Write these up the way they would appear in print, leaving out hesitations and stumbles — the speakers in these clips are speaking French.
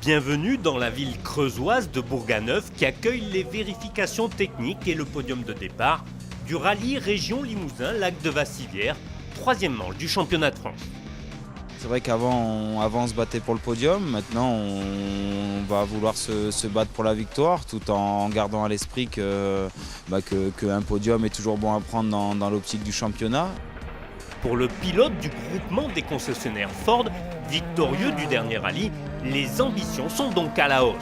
Bienvenue dans la ville creusoise de Bourganeuf qui accueille les vérifications techniques et le podium de départ du rallye Région Limousin Lac de Vassivière, troisième manche du championnat de France. C'est vrai qu'avant on se battait pour le podium, maintenant on va vouloir se battre pour la victoire tout en gardant à l'esprit qu'un podium est toujours bon à prendre dans l'optique du championnat. Pour le pilote du groupement des concessionnaires Ford, victorieux du dernier rallye, les ambitions sont donc à la hausse.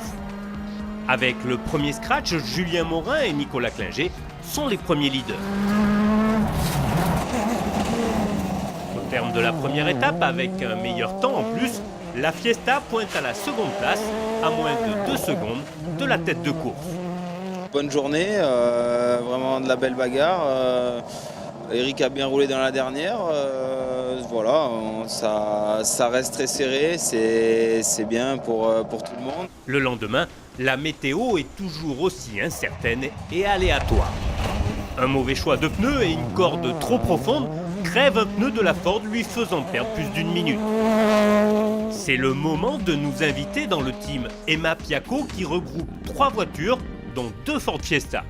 Avec le premier scratch, Julien Morin et Nicolas Klinger sont les premiers leaders. Au terme de la première étape, avec un meilleur temps en plus, la Fiesta pointe à la seconde place, à moins de 2 secondes de la tête de course. Bonne journée, vraiment de la belle bagarre. Eric a bien roulé dans la dernière. Voilà, ça reste très serré, c'est bien pour tout le monde. Le lendemain, la météo est toujours aussi incertaine et aléatoire. Un mauvais choix de pneus et une corde trop profonde crèvent un pneu de la Ford, lui faisant perdre plus d'une minute. C'est le moment de nous inviter dans le team Emma Piaco qui regroupe 3 voitures, dont 2 Ford Fiesta.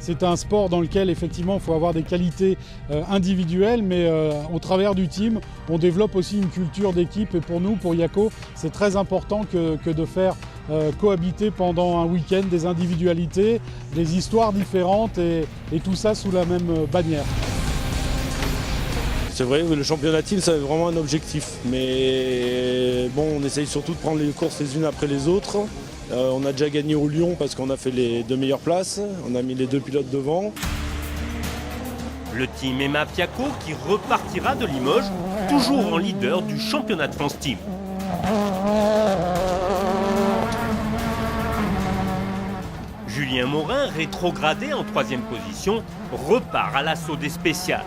C'est un sport dans lequel effectivement il faut avoir des qualités individuelles, mais au travers du team, on développe aussi une culture d'équipe. Et pour nous, pour Yaco, c'est très important que de faire cohabiter pendant un week-end des individualités, des histoires différentes et tout ça sous la même bannière. C'est vrai, le championnat team, c'est vraiment un objectif. Mais bon, on essaye surtout de prendre les courses les unes après les autres. On a déjà gagné au Lyon parce qu'on a fait les 2 meilleures places. On a mis les 2 pilotes devant. Le team Emma Piaco qui repartira de Limoges, toujours en leader du championnat de France Team. Julien Morin, rétrogradé en 3e position, repart à l'assaut des spéciales.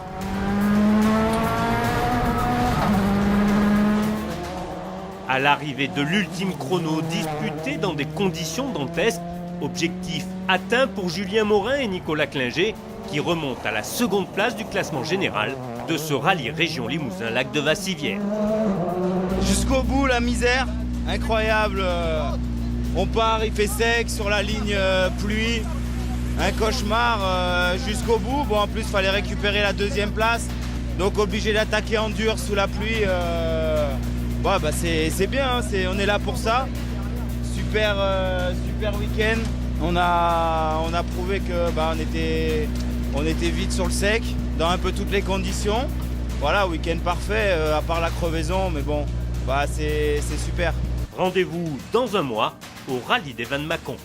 À l'arrivée de l'ultime chrono disputé dans des conditions dantesques, objectif atteint pour Julien Morin et Nicolas Klinger qui remontent à la seconde place du classement général de ce rallye Région Limousin Lac de Vassivière. Jusqu'au bout, la misère, incroyable. On part, il fait sec sur la ligne pluie, un cauchemar jusqu'au bout. Bon, en plus, il fallait récupérer la 2e place, donc obligé d'attaquer en dur sous la pluie. Ouais, bah c'est bien, hein, on est là pour ça. Super week-end. On a prouvé que on était vite sur le sec, dans un peu toutes les conditions. Voilà, week-end parfait, à part la crevaison, mais bon, c'est super. Rendez-vous dans un mois au rallye des Vins de Mâcon.